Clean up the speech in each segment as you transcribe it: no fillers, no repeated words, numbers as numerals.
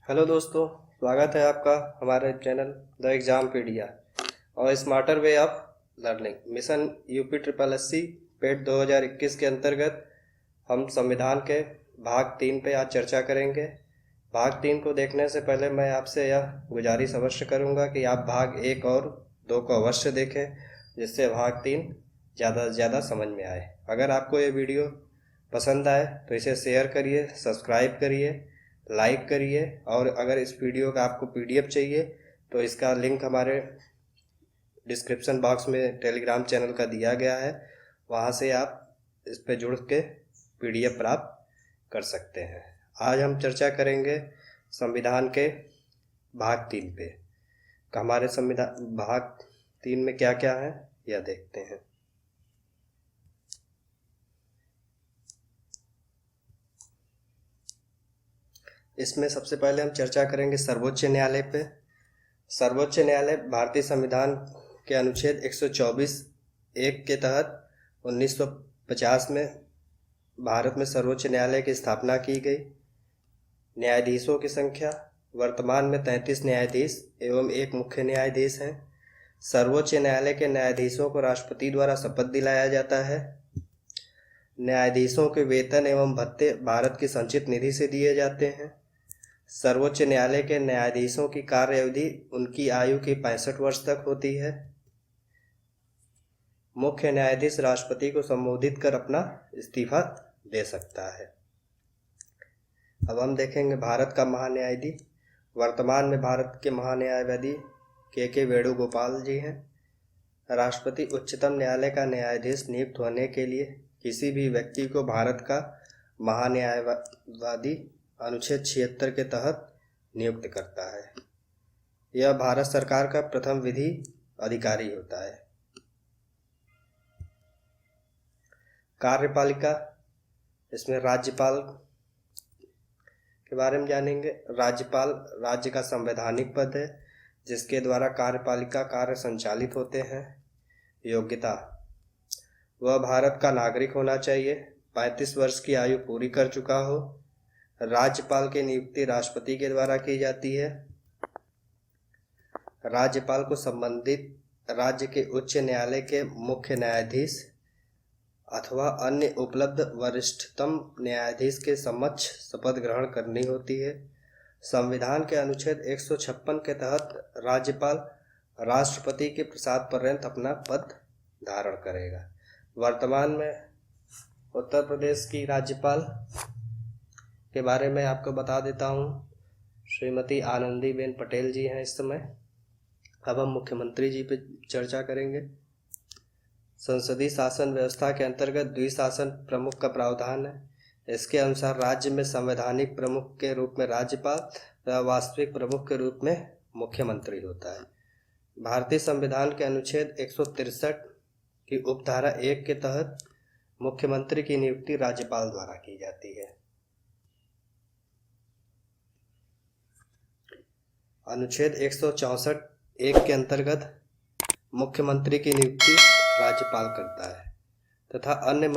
Hello दोस्तों, स्वागत है आपका हमारे चैनल द एग्ज़ाम पीडिया और smarter way of learning mission UP triple SC पेट 2021 के अंतर्गत हम संविधान के भाग 3 पे आज चर्चा करेंगे। भाग 3 को देखने से पहले मैं आपसे यह गुजारिश अवश्य करूँगा कि आप भाग 1 और 2 को अवश्य देखें, जिससे भाग 3 ज़्यादा से ज़्यादा समझ में आए। अगर आपको ये वीडियो पसंद आए तो इसे शेयर करिए, सब्सक्राइब करिए, लाइक करिए और अगर इस वीडियो का आपको पीडीएफ चाहिए तो इसका लिंक हमारे डिस्क्रिप्शन बॉक्स में टेलीग्राम चैनल का दिया गया है, वहाँ से आप इस पे जुड़ के पीडीएफ प्राप्त कर सकते हैं। आज हम चर्चा करेंगे संविधान के भाग 3 पे। हमारे संविधान भाग 3 में क्या क्या है यह देखते हैं। इसमें सबसे पहले हम चर्चा करेंगे सर्वोच्च न्यायालय पे। सर्वोच्च न्यायालय भारतीय संविधान के अनुच्छेद 124(1) के तहत 1950 में भारत में सर्वोच्च न्यायालय की स्थापना की गई। न्यायाधीशों की संख्या वर्तमान में 33 न्यायाधीश एवं 1 मुख्य न्यायाधीश हैं। सर्वोच्च न्यायालय के न्यायाधीशों को राष्ट्रपति द्वारा शपथ दिलाया जाता है। न्यायाधीशों के वेतन एवं भत्ते भारत की संचित निधि से दिए जाते हैं। सर्वोच्च न्यायालय के न्यायाधीशों की कार्य अवधि उनकी आयु की 65 वर्ष तक होती है। मुख्य न्यायाधीश राष्ट्रपति को संबोधित कर अपना इस्तीफा दे सकता है। अब हम देखेंगे भारत का महान्यायाधीश। वर्तमान में भारत के महान्यायवादी के वेणुगोपाल जी हैं। राष्ट्रपति उच्चतम न्यायालय का न्यायाधीश नियुक्त होने के लिए किसी भी व्यक्ति को भारत का महान्यायवादी अनुच्छेद 76 के तहत नियुक्त करता है। यह भारत सरकार का प्रथम विधि अधिकारी होता है। कार्यपालिका, इसमें राज्यपाल के बारे में जानेंगे। राज्यपाल राज्य का संवैधानिक पद है जिसके द्वारा कार्यपालिका कार्य संचालित होते हैं। योग्यता, वह भारत का नागरिक होना चाहिए, 35 वर्ष की आयु पूरी कर चुका हो। राज्यपाल की नियुक्ति राष्ट्रपति के द्वारा की जाती है। राज्यपाल को संबंधित राज्य के उच्च न्यायालय के मुख्य न्यायाधीश अथवा अन्य उपलब्ध वरिष्ठतम न्यायाधीश के समक्ष शपथ ग्रहण करनी होती है। संविधान के अनुच्छेद 156 के तहत राज्यपाल राष्ट्रपति के प्रसाद पर्यंत अपना पद धारण करेगा। वर्तमान में उत्तर प्रदेश की राज्यपाल के बारे में आपको बता देता हूँ। श्रीमती आनंदीबेन पटेल जी हैं इस समय। अब हम मुख्यमंत्री जी पे चर्चा करेंगे। संसदीय शासन व्यवस्था के अंतर्गत द्विशासन प्रमुख का प्रावधान है। इसके अनुसार राज्य में संवैधानिक प्रमुख के रूप में राज्यपाल तथा वास्तविक प्रमुख के रूप में मुख्यमंत्री होता है। भारतीय संविधान के अनुच्छेद 163 की उपधारा 1 के तहत मुख्यमंत्री की नियुक्ति राज्यपाल द्वारा की जाती है। अनुच्छेद 164(1) के अंतर्गत मुख्यमंत्री की नियुक्ति राज्यपाल करता है तथा अन्य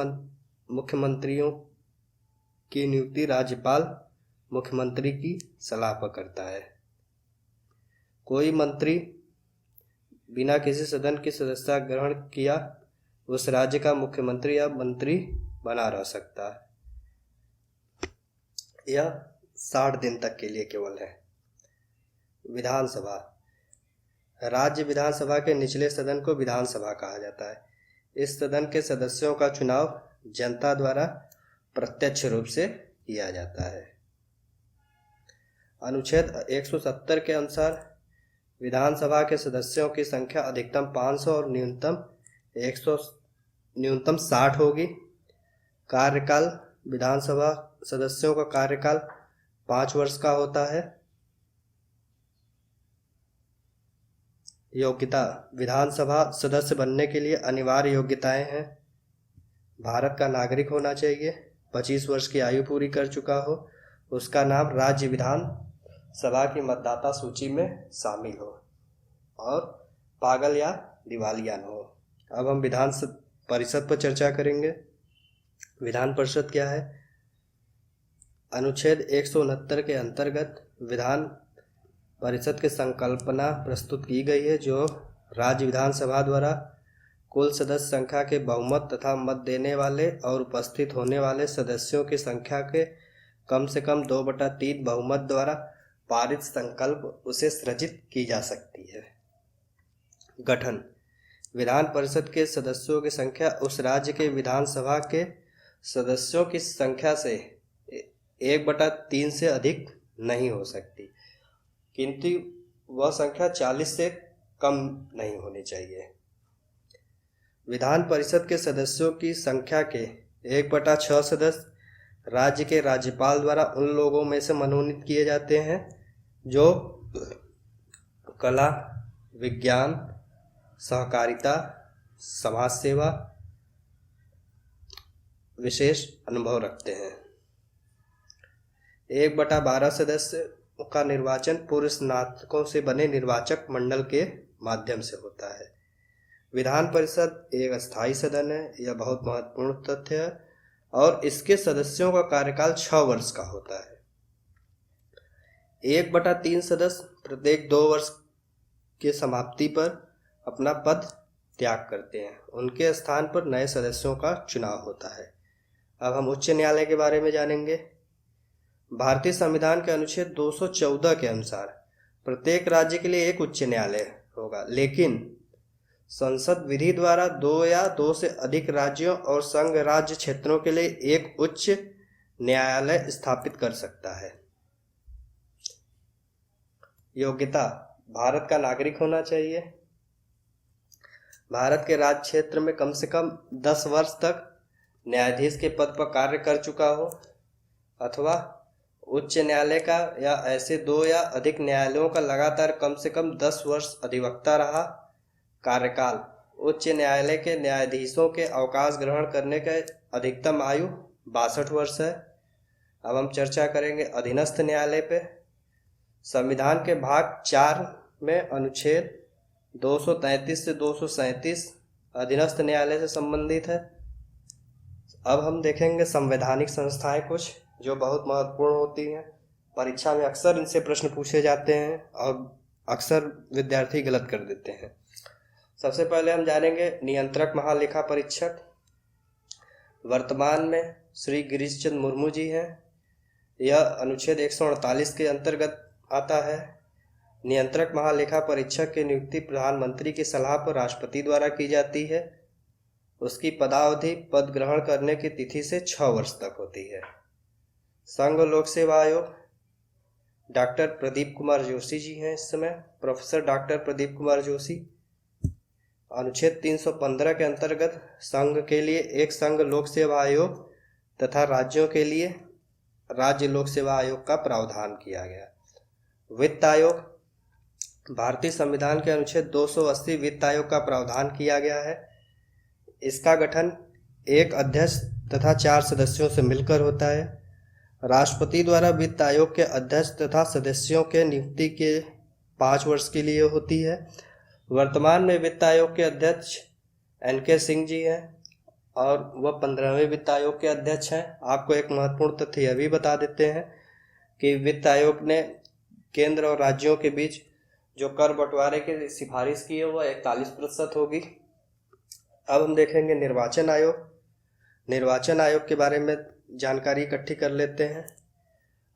मुख्यमंत्रियों की नियुक्ति राज्यपाल मुख्यमंत्री की सलाह पर करता है। कोई मंत्री बिना किसी सदन की सदस्यता ग्रहण किया उस राज्य का मुख्यमंत्री या मंत्री बना रह सकता है। यह 60 दिन तक के लिए केवल है। विधानसभा, राज्य विधानसभा के निचले सदन को विधानसभा कहा जाता है। इस सदन के सदस्यों का चुनाव जनता द्वारा प्रत्यक्ष रूप से किया जाता है। अनुच्छेद 170 के अनुसार विधानसभा के सदस्यों की संख्या अधिकतम 500 और न्यूनतम 60 होगी। कार्यकाल, विधानसभा सदस्यों का कार्यकाल 5 वर्ष का होता है। योग्यता, विधानसभा सदस्य बनने के लिए अनिवार्य योग्यताएं हैं। भारत का नागरिक होना चाहिए, 25 वर्ष की आयु पूरी कर चुका हो, उसका नाम राज्य विधान सभा की मतदाता सूची में शामिल हो और पागल या दिवालिया न हो। अब हम विधान परिषद पर चर्चा करेंगे। विधान परिषद क्या है? अनुच्छेद 169 के अंतर्गत विधान परिषद की संकल्पना प्रस्तुत की गई है, जो राज्य विधानसभा द्वारा कुल सदस्य संख्या के बहुमत तथा मत देने वाले और उपस्थित होने वाले सदस्यों की संख्या के कम से कम 2/3 बहुमत द्वारा पारित संकल्प उसे सृजित की जा सकती है। गठन: विधान परिषद के सदस्यों की संख्या उस राज्य के विधानसभा के सदस्यों की संख्या से 1/3 से अधिक नहीं हो सकती, किंतु वह संख्या 40 से कम नहीं होनी चाहिए। विधान परिषद के सदस्यों की संख्या के 1/6 सदस्य राज्य के राज्यपाल द्वारा उन लोगों में से मनोनीत किए जाते हैं जो कला, विज्ञान, सहकारिता, समाज सेवा विशेष अनुभव रखते हैं। 1/12 सदस्य का निर्वाचन पूर्व स्नातकों से बने निर्वाचक मंडल के माध्यम से होता है। विधान परिषद एक अस्थायी सदन है, यह बहुत महत्वपूर्ण तथ्य है, और इसके सदस्यों का कार्यकाल 6 वर्ष का होता है। 1/3 सदस्य प्रत्येक 2 वर्ष के समाप्ति पर अपना पद त्याग करते हैं, उनके स्थान पर नए सदस्यों का चुनाव होता है। अब हम उच्च न्यायालय के बारे में जानेंगे। भारतीय संविधान के अनुच्छेद 214 के अनुसार प्रत्येक राज्य के लिए एक उच्च न्यायालय होगा, लेकिन संसद विधि द्वारा 2 या 2 से अधिक राज्यों और संघ राज्य क्षेत्रों के लिए एक उच्च न्यायालय स्थापित कर सकता है। योग्यता: भारत का नागरिक होना चाहिए, भारत के राज्य क्षेत्र में कम से कम 10 वर्ष तक न्यायाधीश के पद पर कार्य कर चुका हो, अथवा उच्च न्यायालय का या ऐसे 2 या अधिक न्यायालयों का लगातार कम से कम 10 वर्ष अधिवक्ता रहा कार्यकाल। उच्च न्यायालय के न्यायाधीशों के अवकाश ग्रहण करने का अधिकतम आयु 62 वर्ष है। अब हम चर्चा करेंगे अधीनस्थ न्यायालय पे। संविधान के भाग 4 में अनुच्छेद 233 से 237 अधीनस्थ न्यायालय से संबंधित है। अब हम देखेंगे संवैधानिक संस्थाएं कुछ जो बहुत महत्वपूर्ण होती हैं, परीक्षा में अक्सर इनसे प्रश्न पूछे जाते हैं और अक्सर विद्यार्थी गलत कर देते हैं। सबसे पहले हम जानेंगे नियंत्रक महालेखा परीक्षक। वर्तमान में श्री गिरीश चंद्र मुर्मू जी हैं। यह अनुच्छेद 148 के अंतर्गत आता है। नियंत्रक महालेखा परीक्षक की नियुक्ति प्रधानमंत्री की सलाह पर राष्ट्रपति द्वारा की जाती है। उसकी पदावधि पद ग्रहण करने की तिथि से 6 वर्ष तक होती है। संघ लोक सेवा आयोग, डॉक्टर प्रदीप कुमार जोशी जी हैं इस समय, प्रोफेसर डॉक्टर प्रदीप कुमार जोशी। अनुच्छेद 315 के अंतर्गत संघ के लिए एक संघ लोक सेवा आयोग तथा राज्यों के लिए राज्य लोक सेवा आयोग का प्रावधान किया गया। वित्त आयोग, भारतीय संविधान के अनुच्छेद 280 वित्त आयोग का प्रावधान किया गया है। इसका गठन एक अध्यक्ष तथा 4 सदस्यों से मिलकर होता है। राष्ट्रपति द्वारा वित्त आयोग के अध्यक्ष तथा सदस्यों के नियुक्ति के 5 वर्ष के लिए होती है। वर्तमान में वित्त आयोग के अध्यक्ष NK सिंह जी हैं और वह 15वें वित्त आयोग के अध्यक्ष हैं। आपको एक महत्वपूर्ण तथ्य यह भी बता देते हैं कि वित्त आयोग ने केंद्र और राज्यों के बीच जो कर बंटवारे की सिफारिश की है वह 41% होगी। अब हम देखेंगे निर्वाचन आयोग। निर्वाचन आयोग के बारे में जानकारी इकट्ठी कर लेते हैं।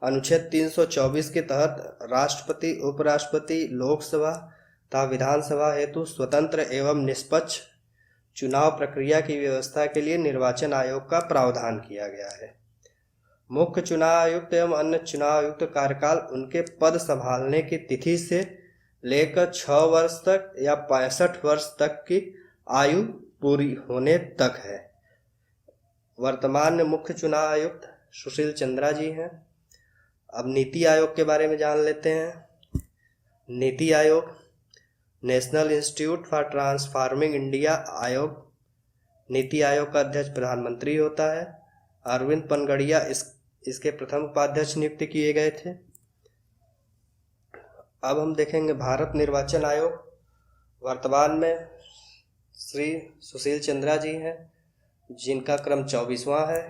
अनुच्छेद 324 के तहत राष्ट्रपति, उपराष्ट्रपति, लोकसभा तथा विधानसभा हेतु स्वतंत्र एवं निष्पक्ष चुनाव प्रक्रिया की व्यवस्था के लिए निर्वाचन आयोग का प्रावधान किया गया है। मुख्य चुनाव आयुक्त एवं अन्य चुनाव आयुक्त कार्यकाल उनके पद संभालने की तिथि से लेकर 6 वर्ष तक या 65 वर्ष तक की आयु पूरी होने तक है। वर्तमान में मुख्य चुनाव आयुक्त सुशील चंद्रा जी हैं। अब नीति आयोग के बारे में जान लेते हैं। NITI Aayog, national institute for transforming India आयोग। नीति आयोग का अध्यक्ष प्रधानमंत्री होता है। अरविंद पनगड़िया इसके प्रथम उपाध्यक्ष नियुक्त किए गए थे। अब हम देखेंगे भारत निर्वाचन आयोग। वर्तमान में श्री सुशील चंद्रा जी हैं जिनका क्रम 24वां है।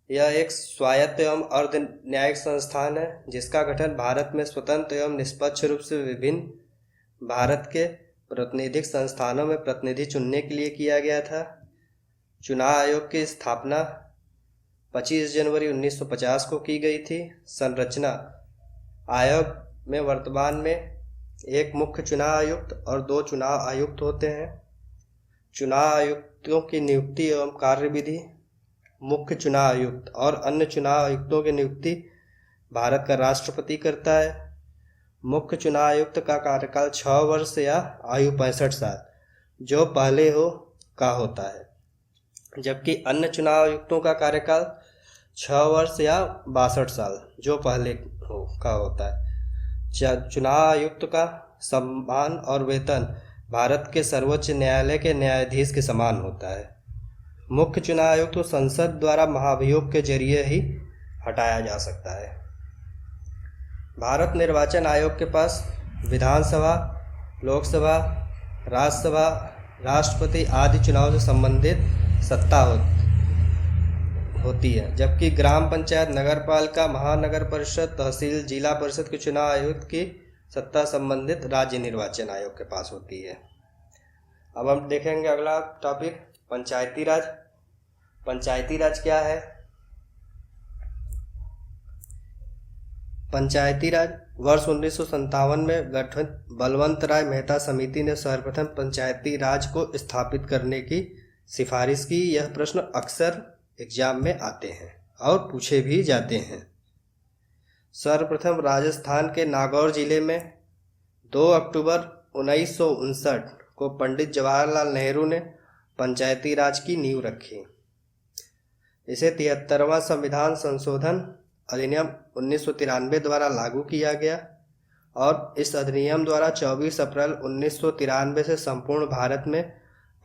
यह एक स्वायत्त एवं अर्ध न्यायिक संस्थान है जिसका गठन भारत में स्वतंत्र एवं निष्पक्ष रूप से विभिन्न भारत के प्रतिनिधिक संस्थानों में प्रतिनिधि चुनने के लिए किया गया था। चुनाव आयोग की स्थापना 25 जनवरी 1950 को की गई थी। संरचना आयोग में वर्तमान में एक मुख्य चुनाव आयुक्त और 2 चुनाव आयुक्त होते हैं। चुनाव आयुक्तों की नियुक्ति एवं कार्यविधि मुख्य चुनाव आयुक्त और अन्य चुनाव आयुक्तों की नियुक्ति भारत का राष्ट्रपति करता है। मुख्य चुनाव आयुक्त का कार्यकाल 6 वर्ष या आयु 65 साल जो पहले हो का होता है, जबकि अन्य चुनाव आयुक्तों का कार्यकाल 6 वर्ष या 62 साल जो पहले हो का होता है। चुनाव आयुक्त का सम्मान और वेतन भारत के सर्वोच्च न्यायालय के न्यायाधीश के समान होता है। मुख्य चुनाव आयुक्त को संसद द्वारा महाभियोग के जरिए ही हटाया जा सकता है। भारत निर्वाचन आयोग के पास विधानसभा, लोकसभा, राज्यसभा, राष्ट्रपति आदि चुनाव से संबंधित सत्ता होती है, जबकि ग्राम पंचायत, नगर पालिका, महानगर परिषद, तहसील, जिला परिषद के चुनाव आयुक्त की सत्ता संबंधित राज्य निर्वाचन आयोग के पास होती है। अब हम देखेंगे अगला टॉपिक पंचायती राज। पंचायती राज क्या है? पंचायती राज वर्ष 1957 में गठित बलवंत राय मेहता समिति ने सर्वप्रथम पंचायती राज को स्थापित करने की सिफारिश की। यह प्रश्न अक्सर एग्जाम में आते हैं और पूछे भी जाते हैं। सर्वप्रथम राजस्थान के नागौर जिले में 2 अक्टूबर 1959 को पंडित जवाहरलाल नेहरू ने पंचायती राज की नींव रखी। इसे 73वां संविधान संशोधन अधिनियम 1993 द्वारा लागू किया गया और इस अधिनियम द्वारा 24 अप्रैल 1993 से संपूर्ण भारत में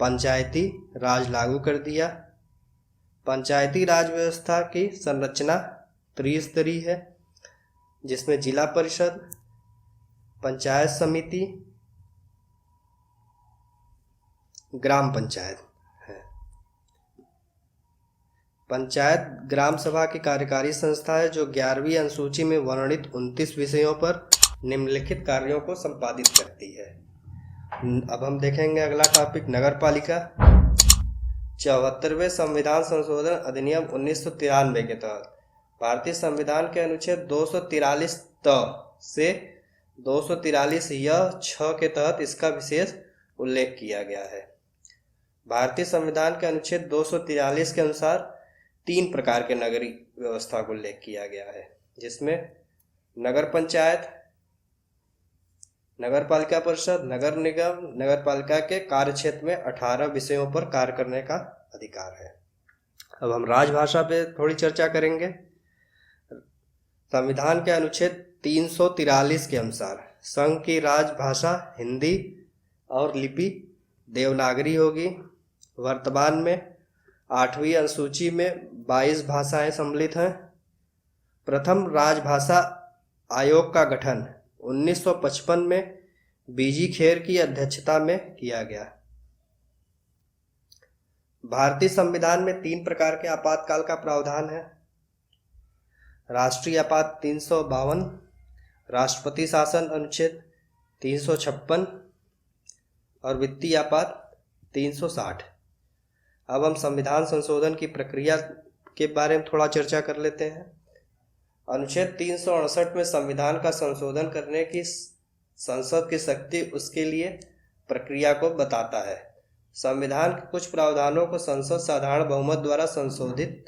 पंचायती राज लागू कर दिया। पंचायती राज व्यवस्था की संरचना त्रिस्तरीय है, जिसमें जिला परिषद, पंचायत समिति, ग्राम पंचायत है। पंचायत ग्राम सभा की कार्यकारी संस्था है जो 11वीं अनुसूची में वर्णित 29 विषयों पर निम्नलिखित कार्यों को संपादित करती है। अब हम देखेंगे अगला टॉपिक नगर पालिका। 74वें संविधान संशोधन अधिनियम 1993 के तहत भारतीय संविधान के अनुच्छेद 243 त से 243 य 6 के तहत इसका विशेष उल्लेख किया गया है। भारतीय संविधान के अनुच्छेद 243 के अनुसार 3 प्रकार के नगरीय व्यवस्था को उल्लेख किया गया है, जिसमें नगर पंचायत, नगर पालिका परिषद, नगर निगम, नगर पालिका के कार्य क्षेत्र में 18 विषयों पर कार्य करने का अधिकार है। अब हम राजभाषा पे थोड़ी चर्चा करेंगे। संविधान के अनुच्छेद 343 के अनुसार संघ की राजभाषा हिंदी और लिपि देवनागरी होगी। वर्तमान में 8वीं अनुसूची में 22 भाषाएं सम्मिलित हैं। प्रथम राजभाषा आयोग का गठन 1955 में बीजी खेर की अध्यक्षता में किया गया। भारतीय संविधान में 3 प्रकार के आपातकाल का प्रावधान है। राष्ट्रीय आपात 352, राष्ट्रपति शासन अनुच्छेद 356 और वित्तीय आपात 360। अब हम संविधान संशोधन की प्रक्रिया के बारे में थोड़ा चर्चा कर लेते हैं। अनुच्छेद 368 में संविधान का संशोधन करने की संसद की शक्ति उसके लिए प्रक्रिया को बताता है। संविधान के कुछ प्रावधानों को संसद साधारण बहुमत द्वारा संशोधित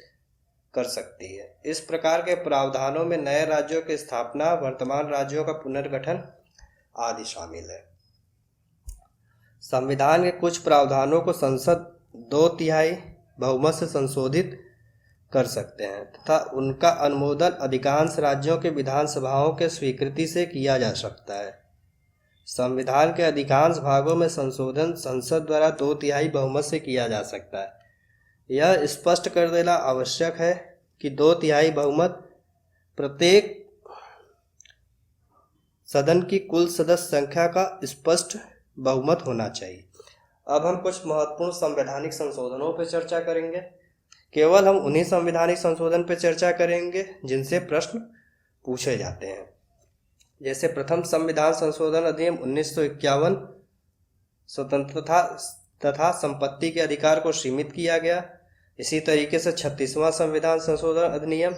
कर सकती है। इस प्रकार के प्रावधानों में नए राज्यों की स्थापना, वर्तमान राज्यों का पुनर्गठन आदि शामिल है। संविधान के कुछ प्रावधानों को संसद 2/3 बहुमत से संशोधित कर सकते हैं तथा उनका अनुमोदन अधिकांश राज्यों के विधानसभाओं के स्वीकृति से किया जा सकता है। संविधान के अधिकांश भागों में संशोधन संसद द्वारा 2/3 बहुमत से किया जा सकता है। यह स्पष्ट कर देना आवश्यक है कि 2/3 बहुमत प्रत्येक सदन की कुल सदस्य संख्या का स्पष्ट बहुमत होना चाहिए। अब हम कुछ महत्वपूर्ण संवैधानिक संशोधनों पर चर्चा करेंगे। केवल हम उन्हीं संवैधानिक संशोधन पर चर्चा करेंगे जिनसे प्रश्न पूछे जाते हैं। जैसे प्रथम संविधान संशोधन अधिनियम 1951 स्वतंत्रता तथा संपत्ति के अधिकार को सीमित किया गया। इसी तरीके से 36वां संविधान संशोधन अधिनियम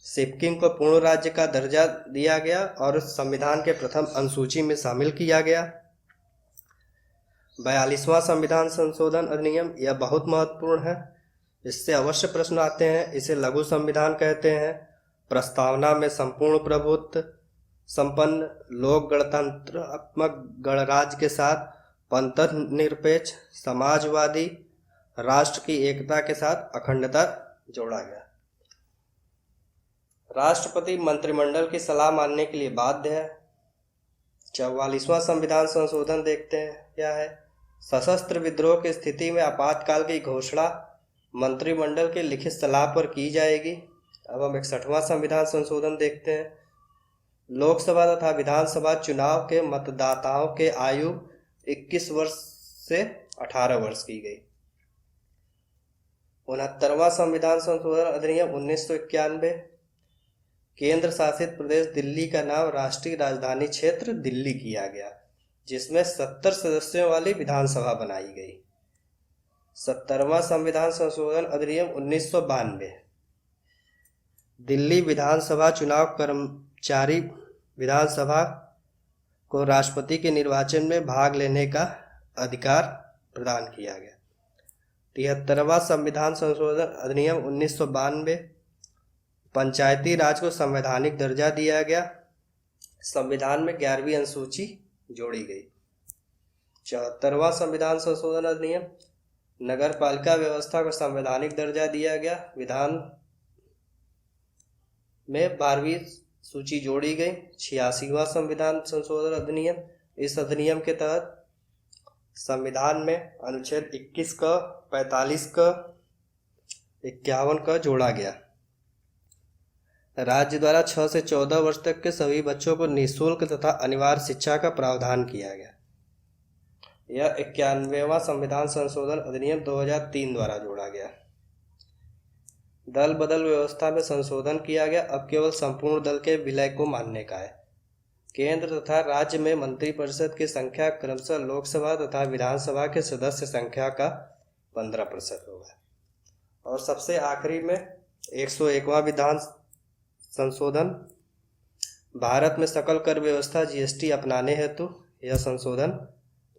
सिक्किम को पूर्ण राज्य का दर्जा दिया गया और संविधान के प्रथम अनुसूची में शामिल किया गया। 42वां संविधान संशोधन अधिनियम यह बहुत महत्वपूर्ण है, इससे अवश्य प्रश्न आते हैं। इसे लघु संविधान कहते हैं। प्रस्तावना में संपूर्ण प्रभुत्व संपन्न लोक गणतंत्रात्मक गणराज्य के साथ पंथनिरपेक्ष समाजवादी राष्ट्र की एकता के साथ अखंडता जोड़ा गया। राष्ट्रपति मंत्रिमंडल की सलाह मानने के लिए बाध्य है। 44वां संविधान संशोधन देखते हैं क्या है। सशस्त्र विद्रोह की स्थिति में आपातकाल की घोषणा मंत्रिमंडल की लिखित सलाह पर की जाएगी। अब हम 61वां संविधान संशोधन देखते हैं। लोकसभा तथा विधानसभा चुनाव के मतदाताओं के आयु 21 वर्ष से 18 वर्ष की गई। 69वां संविधान संशोधन अधिनियम 1991 केंद्र शासित प्रदेश दिल्ली का नाम राष्ट्रीय राजधानी क्षेत्र दिल्ली किया गया, जिसमें 70 सदस्यों वाली विधानसभा बनाई गई। 70वां संविधान संशोधन अधिनियम 1992 दिल्ली विधानसभा चुनाव कर्मचारी विधानसभा को राष्ट्रपति के निर्वाचन में भाग लेने का अधिकार प्रदान किया गया। 73वां संविधान संशोधन अधिनियम 1992 पंचायती राज को संवैधानिक दर्जा दिया गया। संविधान में 11वीं अनुसूची जोड़ी गई। 74वां संविधान संशोधन अधिनियम नगर पालिका व्यवस्था को संवैधानिक दर्जा दिया गया। विधान में 12वीं सूची जोड़ी गई। 86वां संविधान संशोधन अधिनियम, इस अधिनियम के तहत संविधान में अनुच्छेद 21 का 45 का 51 का जोड़ा गया। राज्य द्वारा 6 से 14 वर्ष तक के सभी बच्चों को निःशुल्क तथा अनिवार्य शिक्षा का प्रावधान किया गया। यह 91वां संविधान संशोधन अधिनियम 2003 द्वारा जोड़ा गया। दल बदल व्यवस्था में संशोधन किया गया। अब केवल संपूर्ण दल के विलय को मानने का है। केंद्र तथा राज्य में मंत्रिपरिषद की संख्या क्रमशः लोकसभा तथा विधानसभा के सदस्य संख्या का 15% होगा। और सबसे आखिरी में 101वां विधान संशोधन भारत में सकल कर व्यवस्था जीएसटी अपनाने हेतु यह संशोधन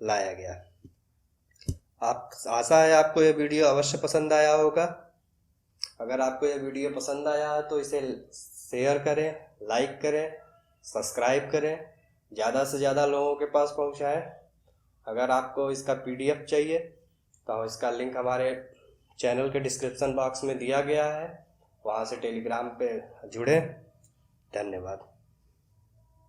लाया गया। आशा है आपको यह वीडियो अवश्य पसंद आया होगा। अगर आपको यह वीडियो पसंद आया है तो इसे शेयर करें, लाइक करें, सब्सक्राइब करें, ज़्यादा से ज़्यादा लोगों के पास पहुंचाएं। अगर आपको इसका PDF चाहिए तो इसका लिंक हमारे चैनल के डिस्क्रिप्शन बॉक्स में दिया गया है, वहाँ से टेलीग्राम पे जुड़ें। धन्यवाद।